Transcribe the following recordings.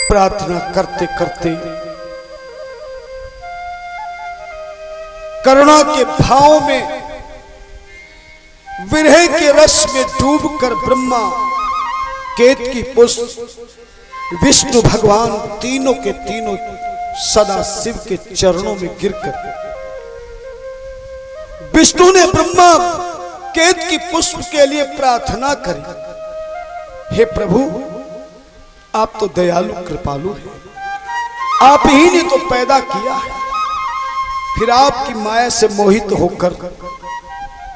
प्रार्थना करते करते करुणा के भाव में विरह के रस में डूबकर ब्रह्मा, केतकी पुष्प, विष्णु भगवान तीनों के तीनों सदा शिव के चरणों में गिरकर विष्णु ने ब्रह्मा केतकी पुष्प के लिए प्रार्थना करी। हे प्रभु, आप तो दयालु कृपालु हैं, आप ही ने तो पैदा किया है, फिर आपकी माया से मोहित होकर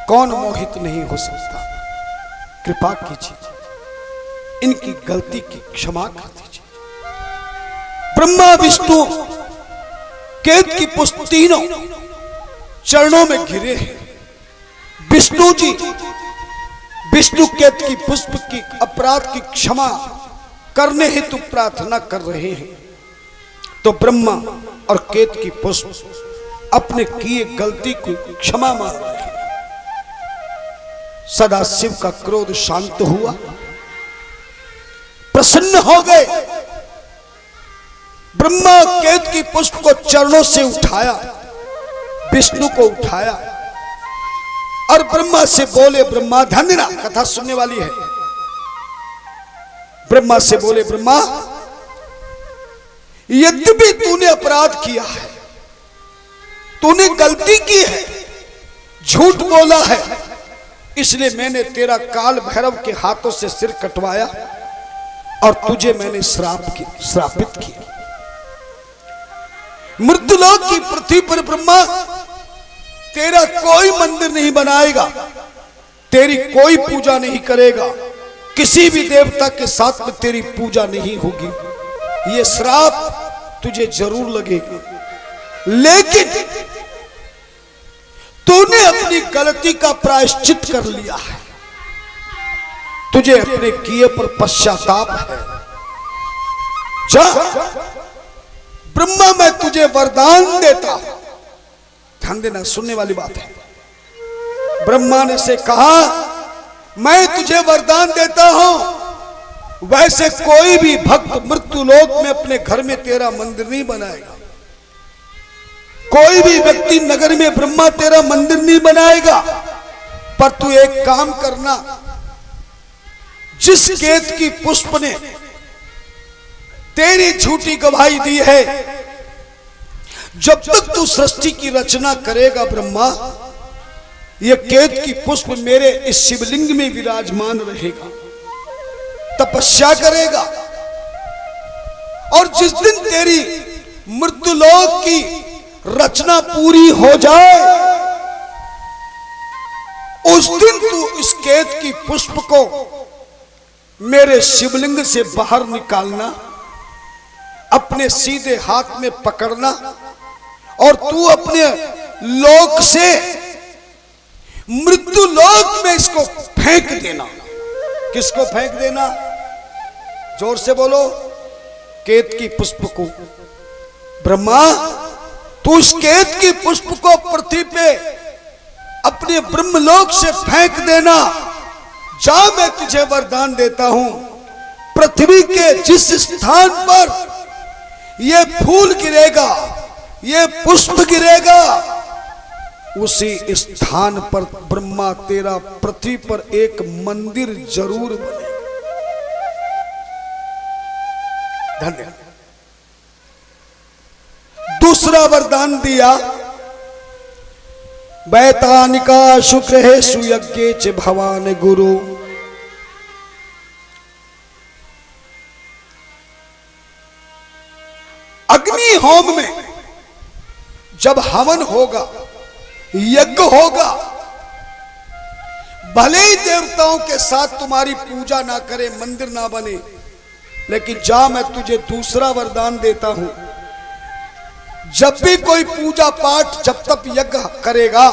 कौन मोहित नहीं हो सकता। कृपा कीजिए, इनकी गलती की क्षमा कर दीजिए। ब्रह्मा विष्णु केतकी पुष्प तीनों चरणों में घिरे हैं। विष्णु जी विष्णु केतकी पुष्प की अपराध की क्षमा करने हेतु प्रार्थना कर रहे हैं, तो ब्रह्मा और केतकी पुष्प अपने किए गलती को क्षमा मांग रहे हैं। सदा शिव का क्रोध शांत हुआ, प्रसन्न हो गए। ब्रह्मा केतकी पुष्प को चरणों से उठाया, विष्णु को उठाया और ब्रह्मा से बोले, ब्रह्मा ध्यान देना, कथा सुनने वाली है। ब्रह्मा से बोले, ब्रह्मा यद्यपि तूने अपराध किया है, तूने गलती की है, झूठ बोला है, इसलिए मैंने तेरा काल भैरव के हाथों से सिर कटवाया और तुझे मैंने श्रापित किया। मृत्युलोक की पृथ्वी पर ब्रह्मा तेरा कोई मंदिर नहीं बनाएगा, तेरी कोई पूजा नहीं करेगा, किसी भी देवता के साथ में तेरी पूजा नहीं होगी। ये श्राप तुझे जरूर लगेगा, लेकिन तूने अपनी गलती का प्रायश्चित कर लिया है, तुझे अपने किए पर पश्चाताप है। जा ब्रह्मा, मैं तुझे वरदान देता हूं। ध्यान देना, सुनने वाली बात है। ब्रह्मा ने से कहा, मैं तुझे वरदान देता हूं, वैसे कोई भी भक्त मृत्युलोक में अपने घर में तेरा मंदिर नहीं बनाएगा, कोई भी व्यक्ति नगर में ब्रह्मा तेरा मंदिर नहीं बनाएगा। पर तू एक काम करना, जिस केतकी पुष्प ने तेरी झूठी गवाही दी है, जब तक तू सृष्टि की रचना करेगा ब्रह्मा, यह केतकी पुष्प मेरे इस शिवलिंग में विराजमान रहेगा, तपस्या करेगा, और जिस दिन तेरी मृत्युलोक की रचना पूरी हो जाए, उस दिन तू इस केतकी पुष्प को मेरे शिवलिंग से बाहर निकालना, अपने सीधे हाथ में पकड़ना, और तू अपने लोक से मृत्यु लोक में इसको फेंक देना। किसको फेंक देना? जोर से बोलो, केतकी पुष्प को। ब्रह्मा, तू इस केतकी पुष्प को पृथ्वी पे अपने ब्रह्मलोक से फेंक देना। जा, मैं तुझे वरदान देता हूं, पृथ्वी के जिस स्थान पर ये फूल गिरेगा, ये पुष्प गिरेगा, उसी स्थान पर ब्रह्मा तेरा पृथ्वी पर एक मंदिर जरूर बनेगा। धन्यवाद। दूसरा वरदान दिया, वैतानिका शुक्र सुयज्ञे च भवान गुरु। अग्नि होम में जब हवन होगा, यज्ञ होगा, भले ही देवताओं के साथ तुम्हारी पूजा ना करे, मंदिर ना बने, लेकिन जा, मैं तुझे दूसरा वरदान देता हूं। जब भी कोई पूजा पाठ, जब तक यज्ञ करेगा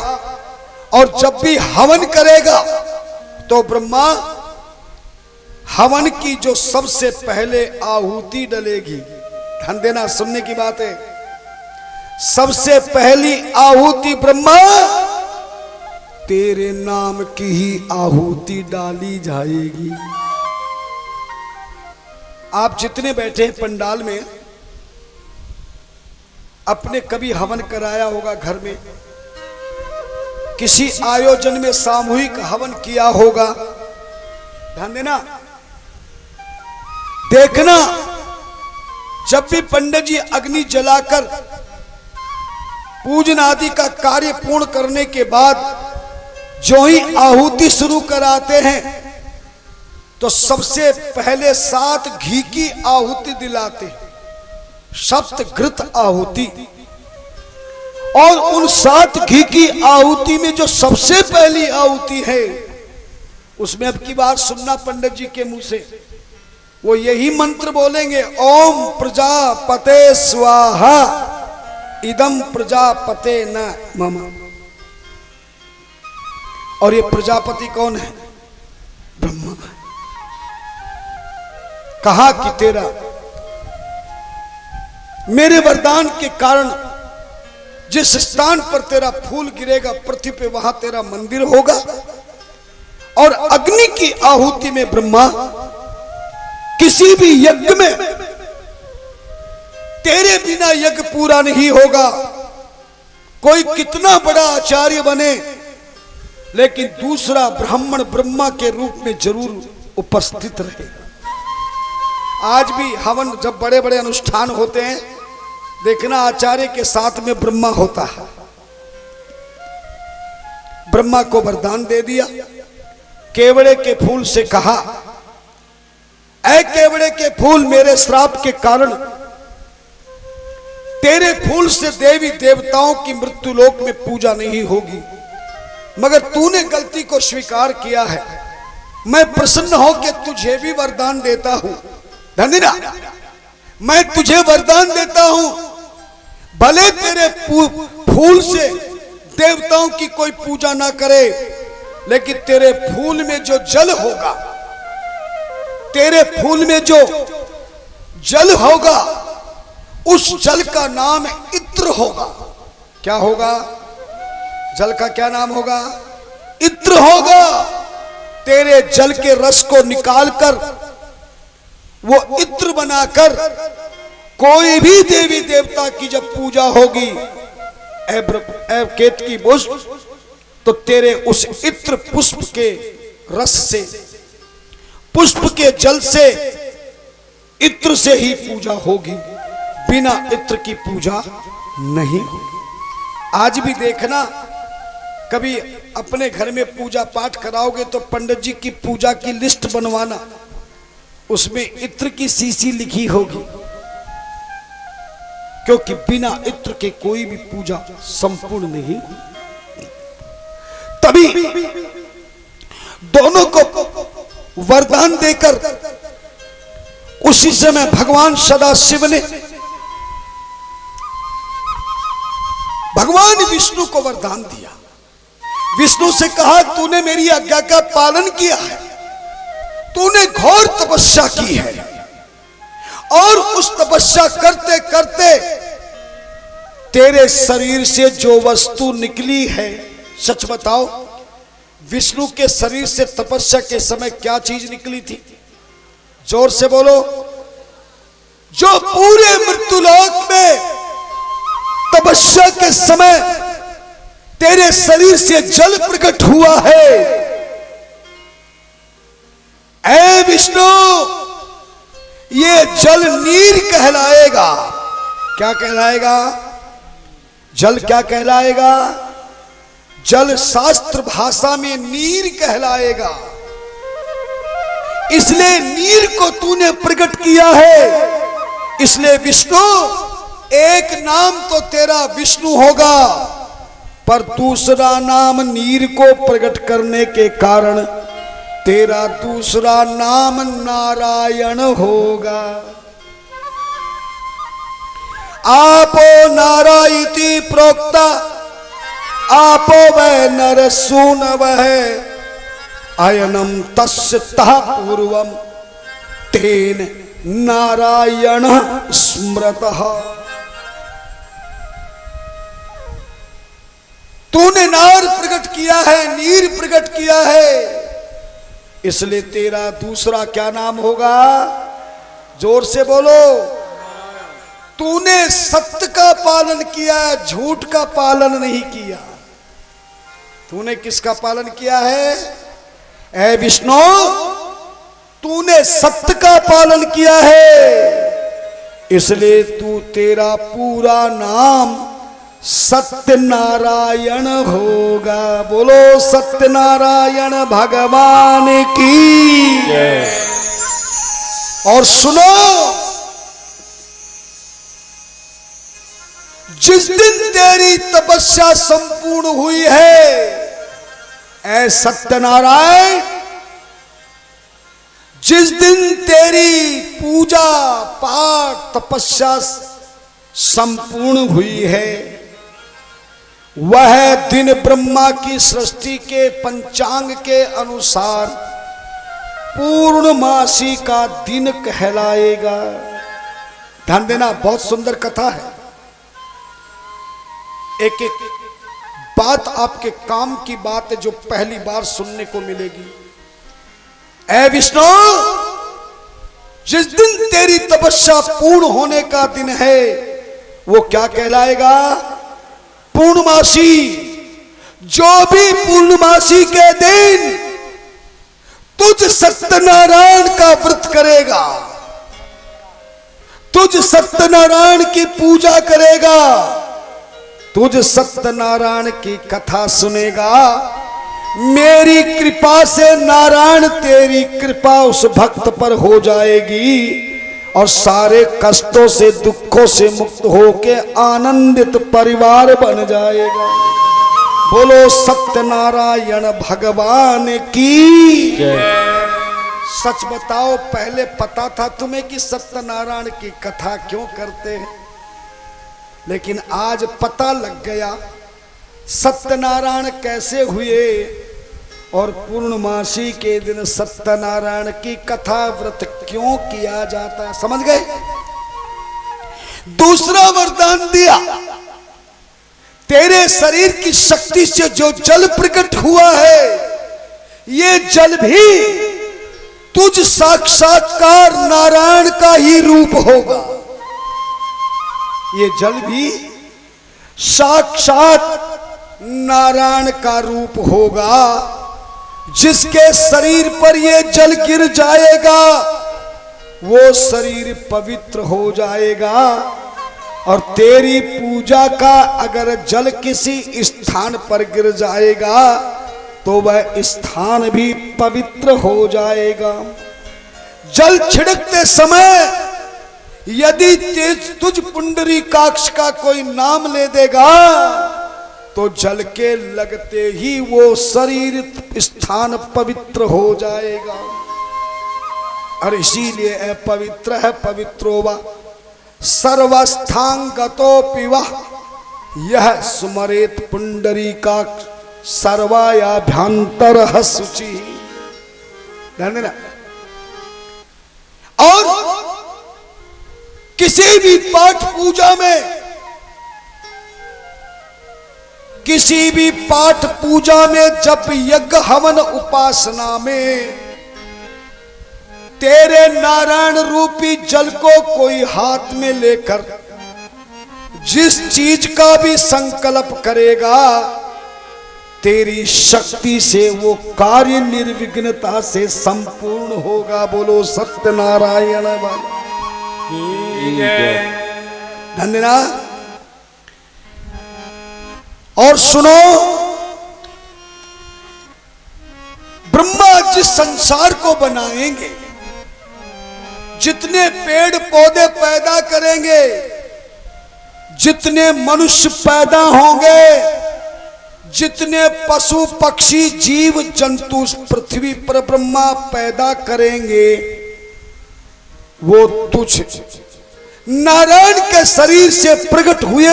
और जब भी हवन करेगा, तो ब्रह्मा हवन की जो सबसे पहले आहुति डलेगी, ध्यान देना, सुनने की बात है, सबसे पहली आहुति ब्रह्मा तेरे नाम की ही आहुति डाली जाएगी। आप जितने बैठे हैं पंडाल में, अपने कभी हवन कराया होगा घर में, किसी आयोजन में सामूहिक हवन किया होगा। ध्यान देना, देखना, जब भी पंडित जी अग्नि जलाकर पूजन आदि का कार्य पूर्ण करने के बाद जो ही आहुति शुरू कराते हैं तो सबसे पहले 7 घी की आहुति दिलाते हैं, सप्तघृत आहुति। और उन 7 घी की आहुति में जो सबसे पहली आहुति है, उसमें अब की बात सुनना पंडित जी के मुंह से, वो यही मंत्र बोलेंगे, ओम प्रजापते स्वाहा इदम प्रजापते न मम। और ये प्रजापति कौन है? ब्रह्मा। कहा कि तेरा मेरे वरदान के कारण जिस स्थान पर तेरा फूल गिरेगा पृथ्वी पे वहां तेरा मंदिर होगा। और अग्नि की आहुति में ब्रह्मा, किसी भी यज्ञ में तेरे बिना यज्ञ पूरा नहीं होगा। कोई कितना बड़ा आचार्य बने, लेकिन दूसरा ब्राह्मण ब्रह्मा के रूप में जरूर उपस्थित रहे। आज भी हवन जब बड़े बड़े अनुष्ठान होते हैं, देखना आचार्य के साथ में ब्रह्मा होता है। ब्रह्मा को वरदान दे दिया, केवड़े के फूल से कहा, ऐ केवड़े के फूल, मेरे श्राप के कारण तेरे फूल से देवी देवताओं की मृत्यु लोक में पूजा नहीं होगी, मगर तूने गलती को स्वीकार किया है। मैं प्रसन्न होकर तुझे भी वरदान देता हूं। धन्यना, मैं तुझे वरदान देता हूं, भले तेरे फूल से देवताओं की कोई पूजा ना करे, लेकिन तेरे फूल में जो जल होगा, तेरे फूल में जो जल होगा, उस जल का नाम इत्र होगा। क्या होगा? जल का क्या नाम होगा? इत्र होगा। तेरे जल के रस को निकालकर वो इत्र बनाकर कोई भी देवी देवता की जब पूजा होगी, ऐ केतकी पुष्प, तो तेरे उस इत्र पुष्प के रस से, पुष्प के जल से, इत्र से ही पूजा होगी, बिना इत्र की पूजा नहीं होगी। आज भी देखना, कभी अपने घर में पूजा पाठ कराओगे तो पंडित जी की पूजा की लिस्ट बनवाना, उसमें इत्र की सीसी लिखी होगी, क्योंकि बिना इत्र के कोई भी पूजा संपूर्ण नहीं। तभी दोनों को वरदान देकर उसी समय भगवान सदाशिव ने भगवान विष्णु को वरदान दिया। विष्णु से कहा, तूने मेरी आज्ञा का पालन किया है, तूने घोर तपस्या की है, और उस तपस्या करते करते तेरे शरीर से जो वस्तु निकली है, सच बताओ, विष्णु के शरीर से तपस्या के समय क्या चीज निकली थी? जोर से बोलो। जो पूरे मृत्युलोक में तपस्या के समय तेरे शरीर से जल प्रकट हुआ है, ऐ विष्णु, ये जल नीर कहलाएगा। क्या कहलाएगा? जल क्या कहलाएगा? जल शास्त्र भाषा में नीर कहलाएगा। इसलिए नीर को तूने प्रकट किया है। इसलिए विष्णु, एक नाम तो तेरा विष्णु होगा, पर दूसरा नाम नीर को प्रकट करने के कारण तेरा दूसरा नाम नारायण होगा। आपो नारायति प्रोक्ता, आपो वै नर सूनव है, अयनम तस्य तः पूर्वम तेन नारायण स्मृतः। तूने नार प्रकट किया है, नीर प्रकट किया है, इसलिए तेरा दूसरा क्या नाम होगा? जोर से बोलो। तूने सत्य का पालन किया, झूठ का पालन नहीं किया। तूने किसका पालन किया है? ऐ विष्णु, तूने सत्य का पालन किया है, इसलिए तेरा पूरा नाम सत्यनारायण होगा। बोलो सत्यनारायण भगवान की जय। और सुनो, जिस दिन तेरी तपस्या संपूर्ण हुई है ऐ सत्यनारायण, जिस दिन तेरी पूजा पाठ तपस्या संपूर्ण हुई है, वह दिन ब्रह्मा की सृष्टि के पंचांग के अनुसार पूर्णमासी का दिन कहलाएगा। ध्यान देना, बहुत सुंदर कथा है। एक एक बात आपके काम की बात है जो पहली बार सुनने को मिलेगी। ऐ विष्णु, जिस दिन तेरी तपस्या पूर्ण होने का दिन है वो क्या कहलाएगा? पूर्णमासी। जो भी पूर्णमासी के दिन तुझ सत्यनारायण का व्रत करेगा, तुझ सत्यनारायण की पूजा करेगा, तुझ सत्यनारायण की कथा सुनेगा, मेरी कृपा से नारायण तेरी कृपा उस भक्त पर हो जाएगी और सारे कष्टों से दुखों से मुक्त होके आनंदित परिवार बन जाएगा। बोलो सत्यनारायण भगवान की जय। सच बताओ, पहले पता था तुम्हें कि सत्यनारायण की कथा क्यों करते हैं? लेकिन आज पता लग गया सत्यनारायण कैसे हुए और पूर्णमासी के दिन सत्यनारायण की कथा व्रत क्यों किया जाता है। समझ गए? दूसरा वरदान दिया, तेरे शरीर की शक्ति से जो जल प्रकट हुआ है, ये जल भी तुझ साक्षात्कार नारायण का ही रूप होगा। ये जल भी साक्षात नारायण का रूप होगा। जिसके शरीर पर ये जल गिर जाएगा वो शरीर पवित्र हो जाएगा। और तेरी पूजा का अगर जल किसी स्थान पर गिर जाएगा तो वह स्थान भी पवित्र हो जाएगा। जल छिड़कते समय यदि तुझ पुंडरीकाक्ष का कोई नाम ले देगा तो जल के लगते ही वो शरीर स्थान पवित्र हो जाएगा। और इसीलिए पवित्र है, पवित्रो वा सर्वस्थांगतोऽपि वः यह स्मरेत पुंडरीकाक्ष सर्वायाभ्यंतरः शुचि। ध्यान देना। और किसी भी पाठ पूजा में, किसी भी पाठ पूजा में, जब यज्ञ हवन उपासना में तेरे नारायण रूपी जल को कोई हाथ में लेकर जिस चीज का भी संकल्प करेगा, तेरी शक्ति से वो कार्य निर्विघ्नता से संपूर्ण होगा। बोलो सत्यनारायण वाला धन्यवाद। और सुनो, ब्रह्मा जिस संसार को बनाएंगे, जितने पेड़ पौधे पैदा करेंगे, जितने मनुष्य पैदा होंगे, जितने पशु पक्षी जीव जंतु पृथ्वी पर ब्रह्मा पैदा करेंगे, वो तुझ नारायण के शरीर से प्रकट हुए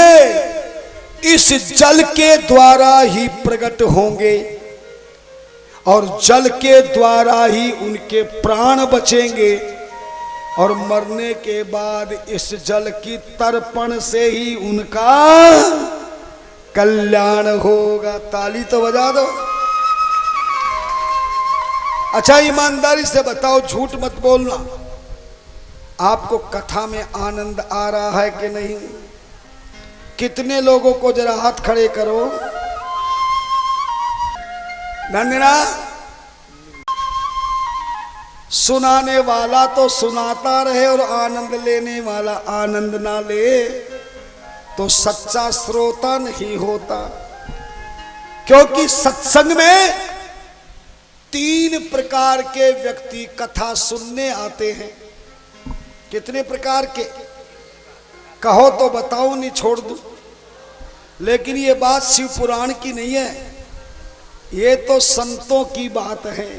इस जल के द्वारा ही प्रकट होंगे। और जल के द्वारा ही उनके प्राण बचेंगे। और मरने के बाद इस जल की तर्पण से ही उनका कल्याण होगा। ताली तो बजा दो। अच्छा ईमानदारी से बताओ, झूठ मत बोलना। आपको कथा में आनंद आ रहा है कि नहीं? कितने लोगों को जरा हाथ खड़े करो। नंदना, सुनाने वाला तो सुनाता रहे और आनंद लेने वाला आनंद ना ले तो सच्चा श्रोता नहीं होता। क्योंकि सत्संग में 3 प्रकार के व्यक्ति कथा सुनने आते हैं। कितने प्रकार के? कहो तो बताओ, नहीं छोड़ दूं। लेकिन ये बात शिव पुराण की नहीं है, ये तो संतों की बात है।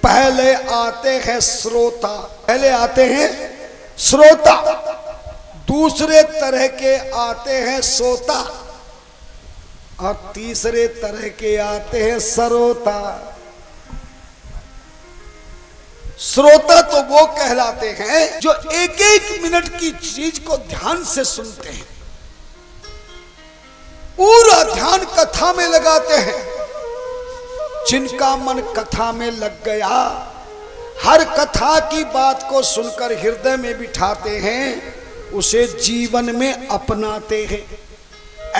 पहले आते हैं श्रोता, पहले आते हैं श्रोता, दूसरे तरह के आते हैं सोता और तीसरे तरह के आते हैं सरोता। श्रोता तो वो कहलाते हैं जो एक एक मिनट की चीज को ध्यान से सुनते हैं, पूरा ध्यान कथा में लगाते हैं। जिनका मन कथा में लग गया, हर कथा की बात को सुनकर हृदय में बिठाते हैं, उसे जीवन में अपनाते हैं।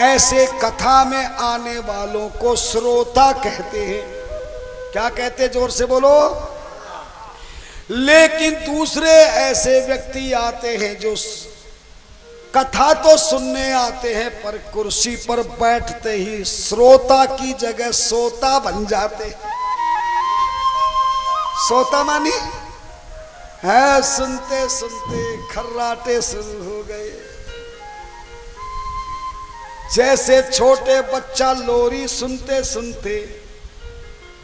ऐसे कथा में आने वालों को श्रोता कहते हैं। क्या कहते हैं? जोर से बोलो। लेकिन दूसरे ऐसे व्यक्ति आते हैं जो कथा तो सुनने आते हैं पर कुर्सी पर बैठते ही श्रोता की जगह सोता बन जाते हैं। सोता मानी है, सुनते सुनते खर्राटे शुरू हो गए। जैसे छोटे बच्चा लोरी सुनते सुनते,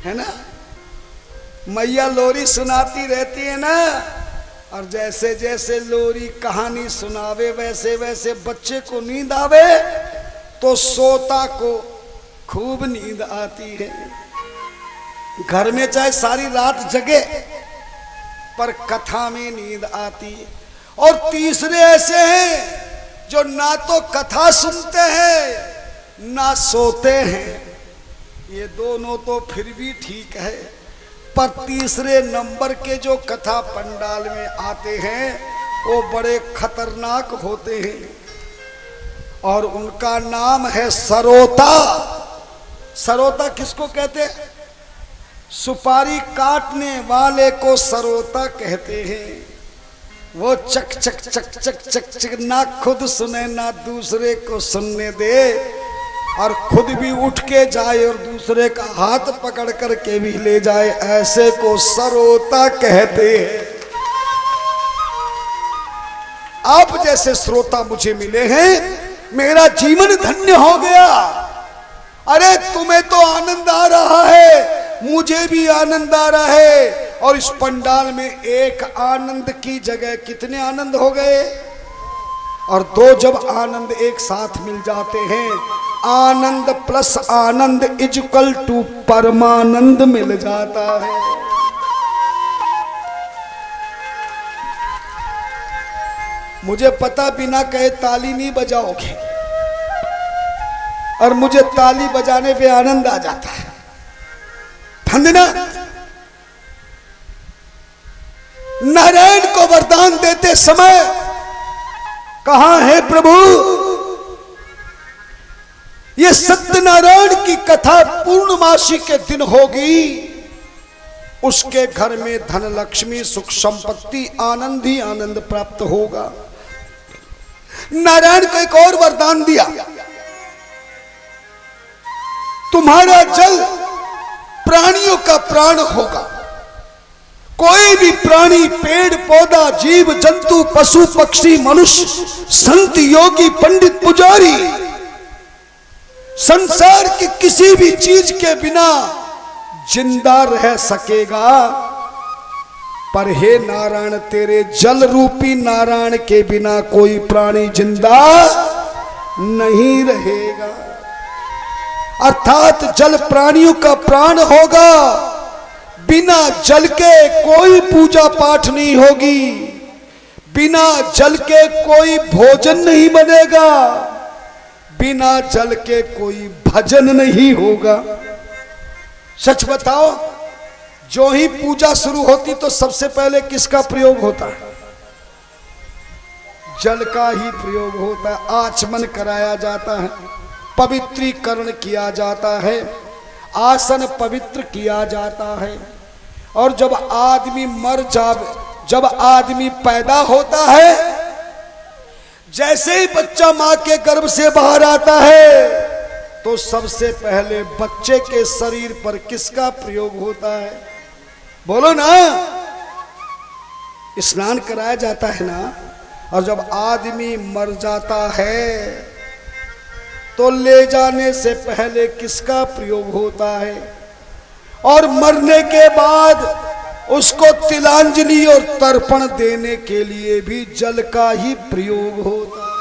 है ना, मैया लोरी सुनाती रहती है ना, और जैसे जैसे लोरी कहानी सुनावे वैसे वैसे बच्चे को नींद आवे, तो सोता को खूब नींद आती है। घर में चाहे सारी रात जगे पर कथा में नींद आती है। और तीसरे ऐसे हैं जो ना तो कथा सुनते हैं ना सोते हैं। ये दोनों तो फिर भी ठीक है, पर तीसरे नंबर के जो कथा पंडाल में आते हैं वो बड़े खतरनाक होते हैं और उनका नाम है सरोता। सरोता किसको कहते हैं? सुपारी काटने वाले को सरोता कहते हैं। वो चक चक चक चक चक चक ना खुद सुने ना दूसरे को सुनने दे, और खुद भी उठ के जाए और दूसरे का हाथ पकड़ करके भी ले जाए, ऐसे को सरोता कहते हैं। आप जैसे श्रोता मुझे मिले हैं, मेरा जीवन धन्य हो गया। अरे तुम्हें तो आनंद आ रहा है, मुझे भी आनंद आ रहा है। और इस पंडाल में एक आनंद की जगह कितने आनंद हो गए। और 2 जब आनंद एक साथ मिल जाते हैं, आनंद प्लस आनंद इक्वल टू परमानंद मिल जाता है। मुझे पता बिना कहे ताली नहीं बजाओगे, और मुझे ताली बजाने पे आनंद आ जाता है। वंदना, नारायण को वरदान देते समय कहा है प्रभु, ये सत्यनारायण की कथा पूर्णमासी के दिन होगी, उसके घर में धन लक्ष्मी सुख संपत्ति आनंद ही आनंद प्राप्त होगा। नारायण को एक और वरदान दिया, तुम्हारा जल प्राणियों का प्राण होगा। कोई भी प्राणी, पेड़ पौधा, जीव जंतु, पशु पक्षी, मनुष्य, संत योगी पंडित पुजारी, संसार की किसी भी चीज के बिना जिंदा रह सकेगा, पर हे नारायण तेरे जल रूपी नारायण के बिना कोई प्राणी जिंदा नहीं रहेगा। अर्थात जल प्राणियों का प्राण होगा, बिना जल के कोई पूजा पाठ नहीं होगी, बिना जल के कोई भोजन नहीं बनेगा, बिना जल के कोई भजन नहीं होगा। सच बताओ, जो ही पूजा शुरू होती तो सबसे पहले किसका प्रयोग होता है? जल का ही प्रयोग होता है। आचमन कराया जाता है, पवित्रीकरण किया जाता है, आसन पवित्र किया जाता है। और जब आदमी मर जावे, जब आदमी पैदा होता है, जैसे ही बच्चा मां के गर्भ से बाहर आता है तो सबसे पहले बच्चे के शरीर पर किसका प्रयोग होता है? बोलो ना, स्नान कराया जाता है ना। और जब आदमी मर जाता है तो ले जाने से पहले किसका प्रयोग होता है? और मरने के बाद उसको तिलांजलि और तर्पण देने के लिए भी जल का ही प्रयोग होता है।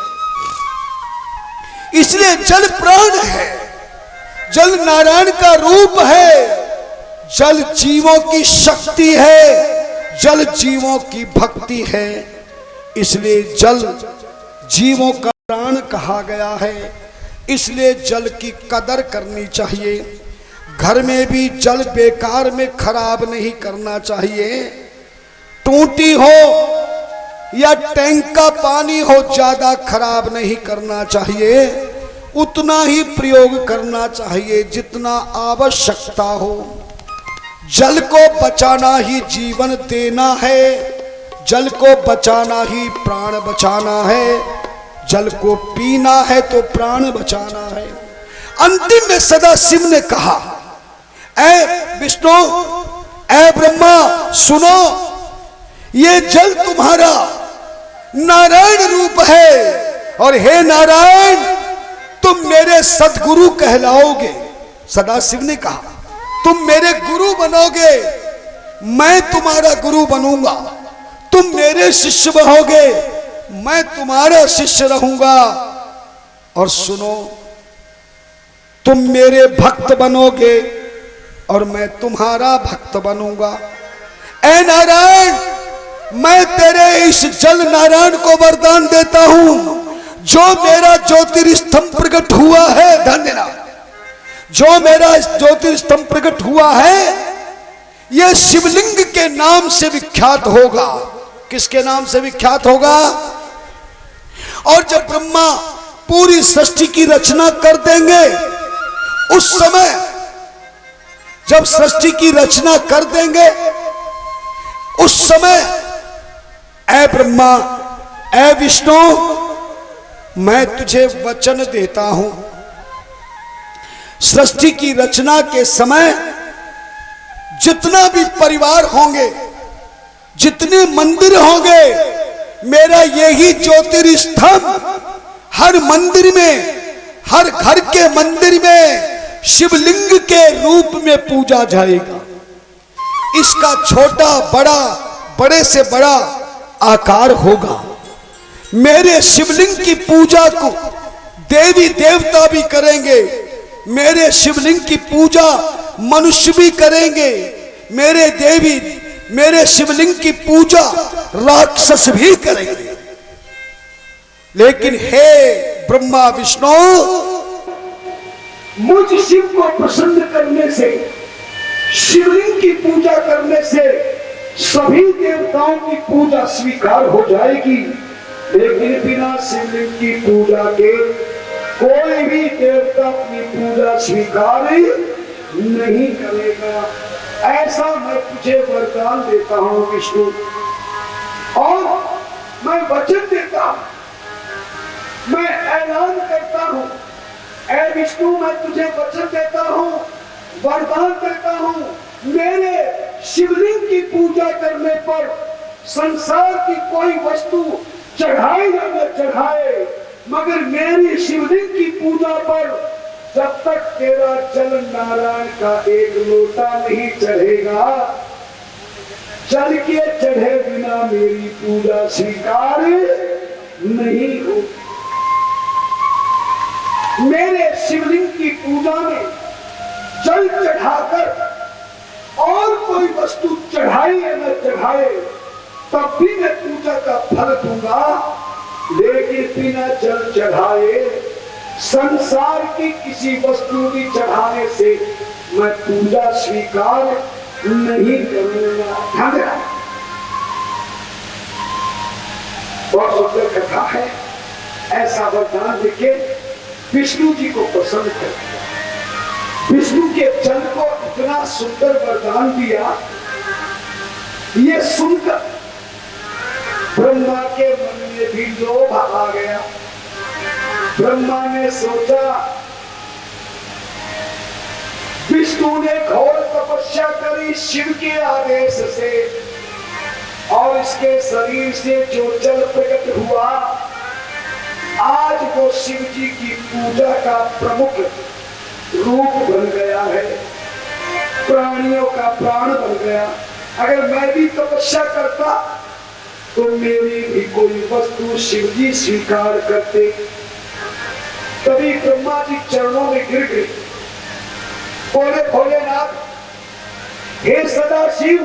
इसलिए जल प्राण है, जल नारायण का रूप है, जल जीवों की शक्ति है, जल जीवों की भक्ति है। इसलिए जल जीवों का प्राण कहा गया है। इसलिए जल की कदर करनी चाहिए। घर में भी जल बेकार में खराब नहीं करना चाहिए। टूटी हो या टैंक का पानी हो, ज्यादा खराब नहीं करना चाहिए। उतना ही प्रयोग करना चाहिए जितना आवश्यकता हो। जल को बचाना ही जीवन देना है, जल को बचाना ही प्राण बचाना है। जल को पीना है तो प्राण बचाना है। अंतिम में सदाशिव ने कहा, ऐ विष्णु, ऐ ब्रह्मा, सुनो, ये जल तुम्हारा नारायण रूप है और हे नारायण, तुम मेरे सदगुरु कहलाओगे। सदाशिव ने कहा, तुम मेरे गुरु बनोगे, मैं तुम्हारा गुरु बनूंगा। तुम मेरे शिष्य बनोगे, मैं तुम्हारा शिष्य रहूंगा। और सुनो, तुम मेरे भक्त बनोगे और मैं तुम्हारा भक्त बनूंगा। ऐ नारायण, मैं तेरे इस जल नारायण को वरदान देता हूं, जो मेरा ज्योतिर्स्तंभ प्रकट हुआ है, धन्यवाद, जो मेरा ज्योतिर्स्तंभ प्रकट हुआ है, यह शिवलिंग के नाम से विख्यात होगा। किसके नाम से विख्यात होगा? और जब ब्रह्मा पूरी सृष्टि की रचना कर देंगे, उस समय जब सृष्टि की रचना कर देंगे, उस समय ऐ ब्रह्मा, ऐ विष्णु, मैं तुझे वचन देता हूं, सृष्टि की रचना के समय जितना भी परिवार होंगे, जितने मंदिर होंगे, मेरा यही ज्योतिर्स्तंभ हर मंदिर में, हर घर के मंदिर में शिवलिंग के रूप में पूजा जाएगा। इसका छोटा बड़ा, बड़े से बड़ा आकार होगा। मेरे शिवलिंग की पूजा को देवी देवता भी करेंगे, मेरे शिवलिंग की पूजा मनुष्य भी करेंगे, मेरे शिवलिंग की पूजा राक्षस भी करेंगे। लेकिन हे ब्रह्मा विष्णु, मुझ शिव को प्रसन्न करने से, शिवलिंग की पूजा करने से सभी देवताओं की पूजा स्वीकार हो जाएगी। लेकिन बिना शिवलिंग की पूजा के कोई भी देवता अपनी पूजा स्वीकार नहीं करेगा। ऐसा मैं तुझे वरदान देता हूं विष्णु, और मैं वचन देता हूं, मैं ऐलान करता हूं, ऐ विष्णु, मैं तुझे वचन देता हूं, वरदान देता हूं, मेरे शिवलिंग की पूजा करने पर संसार की कोई वस्तु चढ़ाए या न चढ़ाए, मगर मेरी शिवलिंग की पूजा पर जब तक तेरा जल नारायण का एक लोटा नहीं चढ़ेगा, जल के चढ़े बिना मेरी पूजा स्वीकार नहीं होगी। मेरे शिवलिंग की पूजा में जल चढ़ाकर और कोई वस्तु चढ़ाई या न चढ़ाए, तब भी मैं पूजा का फल दूंगा। लेकिन बिना जल चढ़ाए संसार की किसी वस्तु की चढ़ाने से मैं पूजा स्वीकार नहीं करूंगा। ध्यान देना, बहुत सुंदर कथा है। ऐसा वरदान देके विष्णु जी को प्रसन्न कर दिया। विष्णु के जल को इतना सुंदर वरदान दिया, ये सुनकर ब्रह्मा के मन में भी लोभ आ गया। ब्रह्मा ने सोचा, विष्णु ने घोर तपस्या करी शिव के आदेश से, और इसके शरीर से जो जल प्रकट हुआ, आज वो शिव जी की पूजा का प्रमुख रूप बन गया है, प्राणियों का प्राण बन गया। अगर मैं भी तपस्या करता तो मेरी भी कोई वस्तु शिव जी स्वीकार करते। तभी ब्रह्मा जी चरणों में गिर गए, बोले भोलेनाथ, हे सदाशिव,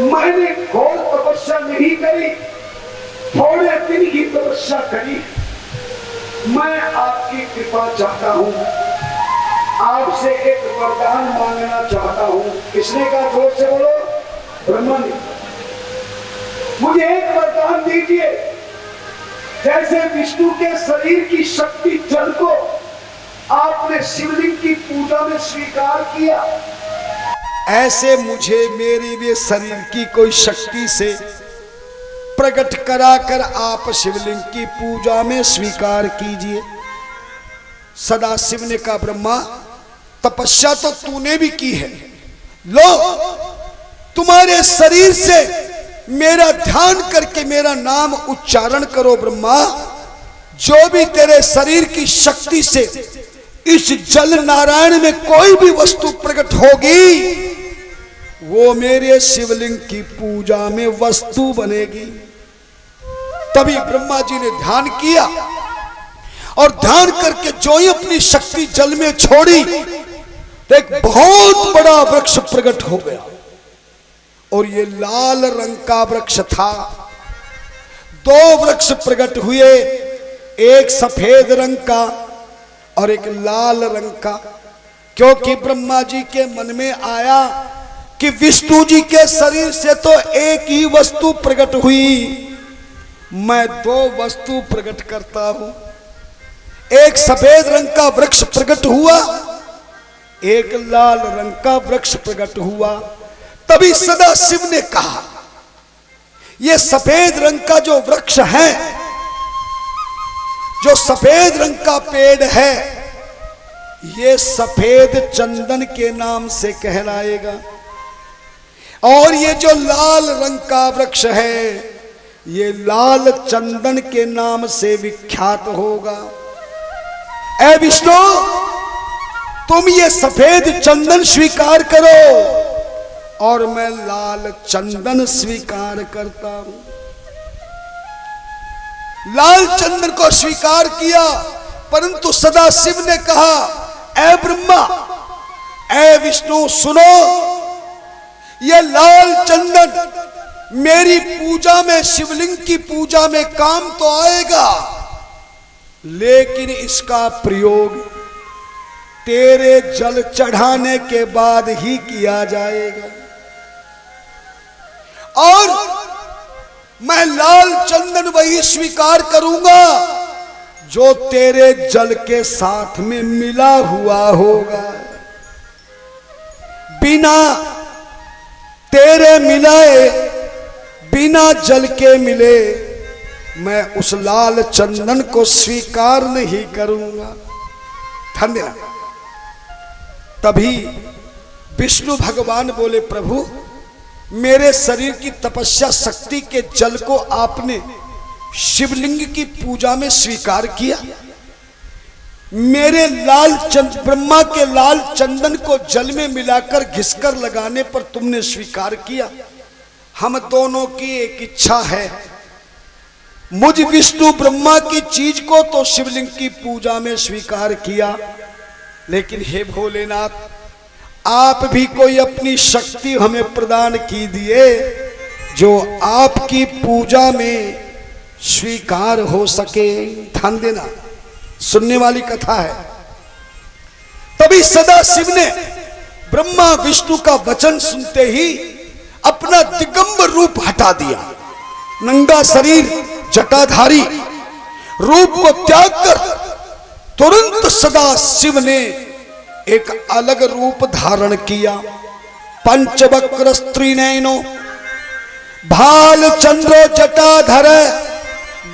मैंने घोर तपस्या नहीं करी, थोड़े दिन की तपस्या करी। मैं आपकी कृपा चाहता हूं, आपसे एक वरदान मांगना चाहता हूं। किसने कहा? जोर से बोलो। ब्रह्मा ने। मुझे एक वरदान दीजिए, जैसे विष्णु के शरीर की शक्ति जल को आपने शिवलिंग की पूजा में स्वीकार किया, ऐसे मुझे मेरी भी शरीर की कोई शक्ति से प्रकट कराकर आप शिवलिंग की पूजा में स्वीकार कीजिए। सदाशिव ने कहा, ब्रह्मा, तपस्या तो तूने भी की है, लो तुम्हारे शरीर से मेरा ध्यान करके मेरा नाम उच्चारण करो। ब्रह्मा, जो भी तेरे शरीर की शक्ति से इस जल नारायण में कोई भी वस्तु प्रकट होगी, वो मेरे शिवलिंग की पूजा में वस्तु बनेगी। तभी ब्रह्मा जी ने ध्यान किया, और ध्यान करके जो ही अपनी शक्ति जल में छोड़ी तो एक बहुत बड़ा वृक्ष प्रकट हो गया। और ये लाल रंग का वृक्ष था। दो वृक्ष प्रकट हुए, एक सफेद रंग का और एक लाल रंग का, क्योंकि ब्रह्मा जी के मन में आया कि विष्णु जी के शरीर से तो एक ही वस्तु प्रकट हुई, मैं दो वस्तु प्रकट करता हूं। एक सफेद रंग का वृक्ष प्रकट हुआ, एक लाल रंग का वृक्ष प्रकट हुआ। तभी सदाशिव ने कहा, यह सफेद रंग का जो वृक्ष है, जो सफेद रंग का पेड़ है, ये सफेद चंदन के नाम से कहलाएगा, और ये जो लाल रंग का वृक्ष है, ये लाल चंदन के नाम से विख्यात होगा। ऐ विष्णु, तुम ये सफेद चंदन स्वीकार करो और मैं लाल चंदन स्वीकार करता हूं। लाल चंदन को स्वीकार किया, परंतु सदाशिव ने कहा, ऐ ब्रह्मा, ऐ विष्णु, सुनो, ये लाल चंदन मेरी पूजा में, शिवलिंग की पूजा में काम तो आएगा, लेकिन इसका प्रयोग तेरे जल चढ़ाने के बाद ही किया जाएगा। और मैं लाल चंदन वही स्वीकार करूंगा जो तेरे जल के साथ में मिला हुआ होगा। बिना तेरे मिलाए, बिना जल के मिले मैं उस लाल चंदन को स्वीकार नहीं करूंगा। ध्यान देना। तभी विष्णु भगवान बोले, प्रभु, मेरे शरीर की तपस्या शक्ति के जल को आपने शिवलिंग की पूजा में स्वीकार किया, मेरे ब्रह्मा के लाल चंदन को जल में मिलाकर घिसकर लगाने पर तुमने स्वीकार किया। हम दोनों की एक इच्छा है, मुझ विष्णु ब्रह्मा की चीज को तो शिवलिंग की पूजा में स्वीकार किया, लेकिन हे भोलेनाथ, आप भी कोई अपनी शक्ति हमें प्रदान कीजिए जो आपकी पूजा में स्वीकार हो सके। ध्यान देना, सुनने वाली कथा है। तभी सदाशिव ने ब्रह्मा विष्णु का वचन सुनते ही अपना दिगंबर रूप हटा दिया। नंगा शरीर जटाधारी रूप को त्याग कर तुरंत सदा शिव ने एक अलग रूप धारण किया। पंचवक्र स्त्रीनयनो भाल चंद्रो जटाधर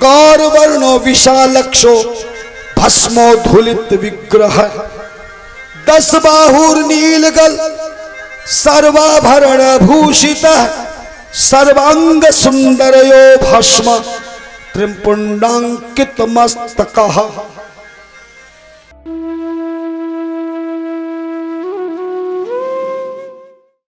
गौरवर्णो विशालक्षो भस्मोधुलित विग्रह 10 बाहुर नीलगल सर्वाभरण भूषित सर्वांग सुंदरयो भस्म त्रिपुंडांकित मस्तकः